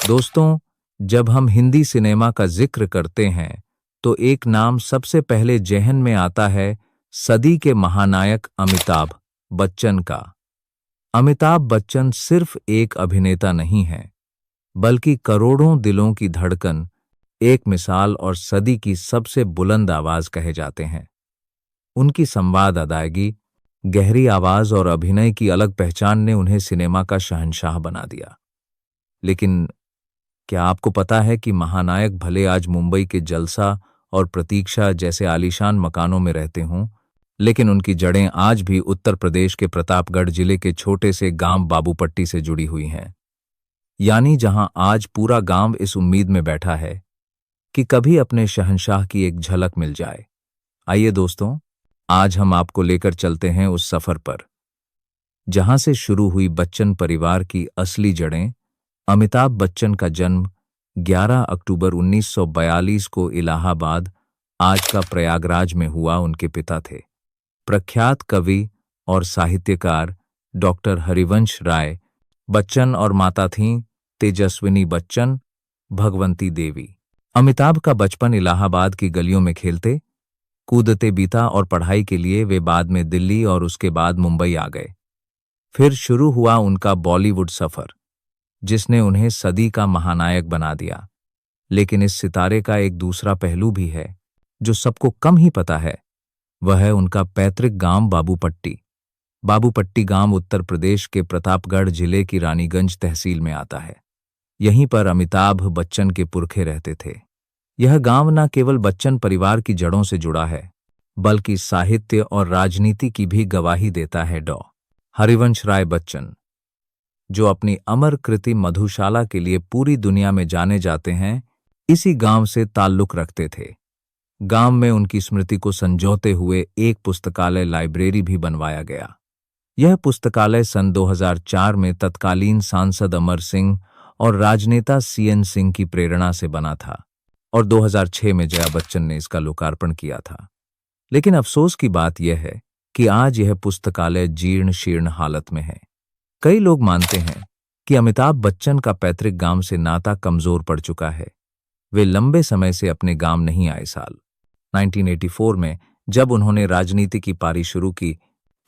दोस्तों, जब हम हिंदी सिनेमा का जिक्र करते हैं, तो एक नाम सबसे पहले ज़हन में आता है सदी के महानायक अमिताभ बच्चन का। अमिताभ बच्चन सिर्फ एक अभिनेता नहीं हैं, बल्कि करोड़ों दिलों की धड़कन, एक मिसाल और सदी की सबसे बुलंद आवाज कहे जाते हैं। उनकी संवाद अदायगी, गहरी आवाज और अभिनय की अलग पहचान ने उन्हें सिनेमा का शहंशाह बना दिया। लेकिन क्या आपको पता है कि महानायक भले आज मुंबई के जलसा और प्रतीक्षा जैसे आलीशान मकानों में रहते हों, लेकिन उनकी जड़ें आज भी उत्तर प्रदेश के प्रतापगढ़ जिले के छोटे से गांव बाबूपट्टी से जुड़ी हुई हैं। यानी जहां आज पूरा गांव इस उम्मीद में बैठा है कि कभी अपने शहंशाह की एक झलक मिल जाए। आइए दोस्तों, आज हम आपको लेकर चलते हैं उस सफर पर, जहां से शुरू हुई बच्चन परिवार की असली जड़ें। अमिताभ बच्चन का जन्म 11 अक्टूबर 1942 को इलाहाबाद, आज का प्रयागराज में हुआ। उनके पिता थे प्रख्यात कवि और साहित्यकार डॉक्टर हरिवंश राय बच्चन और माता थीं तेजस्विनी बच्चन, भगवंती देवी। अमिताभ का बचपन इलाहाबाद की गलियों में खेलते कूदते बीता और पढ़ाई के लिए वे बाद में दिल्ली और उसके बाद मुंबई आ गए। फिर शुरू हुआ उनका बॉलीवुड सफर, जिसने उन्हें सदी का महानायक बना दिया। लेकिन इस सितारे का एक दूसरा पहलू भी है जो सबको कम ही पता है। वह है उनका पैतृक गांव बाबूपट्टी। बाबूपट्टी गांव उत्तर प्रदेश के प्रतापगढ़ जिले की रानीगंज तहसील में आता है। यहीं पर अमिताभ बच्चन के पुरखे रहते थे। यह गांव न केवल बच्चन परिवार की जड़ों से जुड़ा है, बल्कि साहित्य और राजनीति की भी गवाही देता है। हरिवंश राय बच्चन, जो अपनी अमर कृति मधुशाला के लिए पूरी दुनिया में जाने जाते हैं, इसी गांव से ताल्लुक रखते थे। गांव में उनकी स्मृति को संजोते हुए एक पुस्तकालय लाइब्रेरी भी बनवाया गया। यह पुस्तकालय सन 2004 में तत्कालीन सांसद अमर सिंह और राजनेता सीएन सिंह की प्रेरणा से बना था और 2006 में जया बच्चन ने इसका लोकार्पण किया था। लेकिन अफसोस की बात यह है कि आज यह पुस्तकालय जीर्ण शीर्ण हालत में है। कई लोग मानते हैं कि अमिताभ बच्चन का पैतृक गांव से नाता कमजोर पड़ चुका है। वे लंबे समय से अपने गांव नहीं आए। साल 1984 में जब उन्होंने राजनीति की पारी शुरू की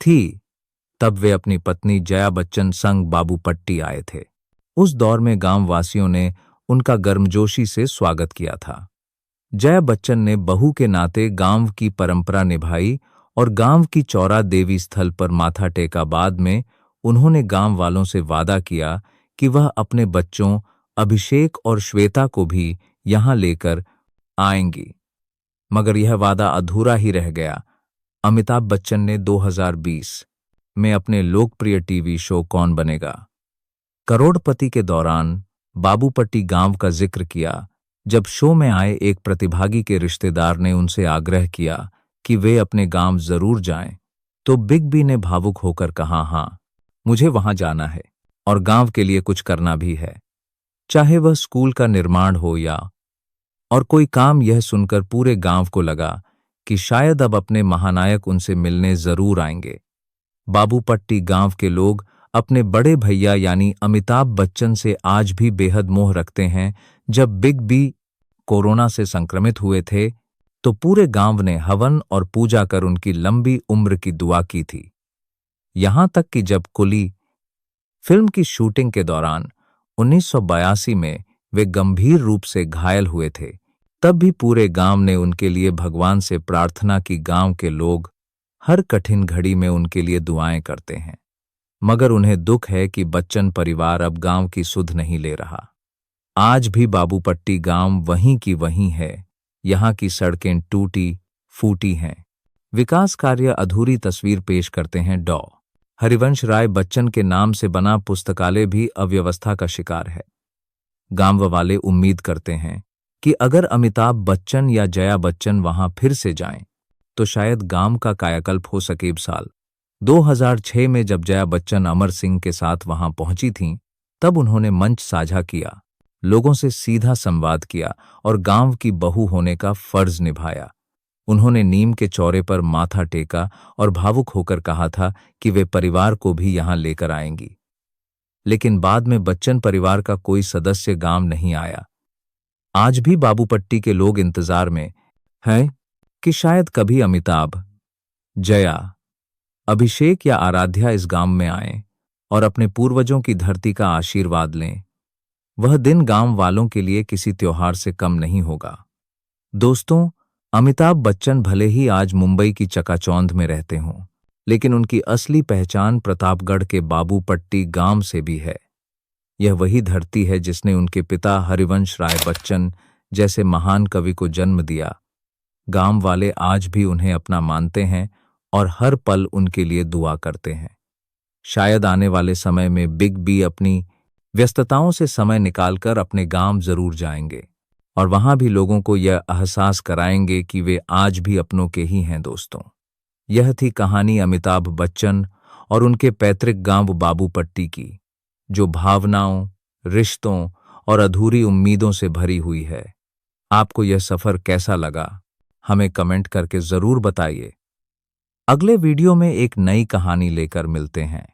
थी, तब वे अपनी पत्नी जया बच्चन संग बाबूपट्टी आए थे। उस दौर में गांव वासियों ने उनका गर्मजोशी से स्वागत किया था। जया बच्चन ने बहू के नाते गांव की परंपरा निभाई और गांव की चौरा देवी स्थल पर माथा टेका। बाद में उन्होंने गांव वालों से वादा किया कि वह अपने बच्चों अभिषेक और श्वेता को भी यहां लेकर आएंगी, मगर यह वादा अधूरा ही रह गया। अमिताभ बच्चन ने 2020 में अपने लोकप्रिय टीवी शो कौन बनेगा करोड़पति के दौरान बाबूपट्टी गांव का जिक्र किया। जब शो में आए एक प्रतिभागी के रिश्तेदार ने उनसे आग्रह किया कि वे अपने गांव जरूर जाएं, तो बिग बी ने भावुक होकर कहा, हाँ, मुझे वहां जाना है और गांव के लिए कुछ करना भी है, चाहे वह स्कूल का निर्माण हो या और कोई काम। यह सुनकर पूरे गांव को लगा कि शायद अब अपने महानायक उनसे मिलने जरूर आएंगे। बाबूपट्टी गांव के लोग अपने बड़े भैया यानी अमिताभ बच्चन से आज भी बेहद मोह रखते हैं। जब बिग बी कोरोना से संक्रमित हुए थे, तो पूरे गांव ने हवन और पूजा कर उनकी लंबी उम्र की दुआ की थी। यहां तक कि जब कुली फिल्म की शूटिंग के दौरान 1982 में वे गंभीर रूप से घायल हुए थे, तब भी पूरे गांव ने उनके लिए भगवान से प्रार्थना की। गांव के लोग हर कठिन घड़ी में उनके लिए दुआएं करते हैं, मगर उन्हें दुख है कि बच्चन परिवार अब गांव की सुध नहीं ले रहा। आज भी बाबूपट्टी गांव वहीं की वहीं है। यहां की सड़कें टूटी फूटी हैं, विकास कार्य अधूरी तस्वीर पेश करते हैं। हरिवंश राय बच्चन के नाम से बना पुस्तकालय भी अव्यवस्था का शिकार है। गांव वाले उम्मीद करते हैं कि अगर अमिताभ बच्चन या जया बच्चन वहां फिर से जाएं, तो शायद गांव का कायाकल्प हो सके। साल 2006 में जब जया बच्चन अमर सिंह के साथ वहां पहुंची थीं, तब उन्होंने मंच साझा किया, लोगों से सीधा संवाद किया और गांव की बहू होने का फर्ज निभाया। उन्होंने नीम के चौरे पर माथा टेका और भावुक होकर कहा था कि वे परिवार को भी यहां लेकर आएंगी। लेकिन बाद में बच्चन परिवार का कोई सदस्य गांव नहीं आया। आज भी बाबूपट्टी के लोग इंतजार में हैं कि शायद कभी अमिताभ, जया, अभिषेक या आराध्या इस गांव में आएं और अपने पूर्वजों की धरती का आशीर्वाद लें। वह दिन गांव वालों के लिए किसी त्योहार से कम नहीं होगा। दोस्तों, अमिताभ बच्चन भले ही आज मुंबई की चकाचौंध में रहते हों, लेकिन उनकी असली पहचान प्रतापगढ़ के बाबूपट्टी गांव से भी है। यह वही धरती है जिसने उनके पिता हरिवंश राय बच्चन जैसे महान कवि को जन्म दिया। गांव वाले आज भी उन्हें अपना मानते हैं और हर पल उनके लिए दुआ करते हैं। शायद आने वाले समय में बिग बी अपनी व्यस्तताओं से समय निकालकर अपने गांव जरूर जाएंगे और वहां भी लोगों को यह एहसास कराएंगे कि वे आज भी अपनों के ही हैं। दोस्तों, यह थी कहानी अमिताभ बच्चन और उनके पैतृक गांव बाबूपट्टी की, जो भावनाओं, रिश्तों और अधूरी उम्मीदों से भरी हुई है। आपको यह सफर कैसा लगा, हमें कमेंट करके जरूर बताइए। अगले वीडियो में एक नई कहानी लेकर मिलते हैं।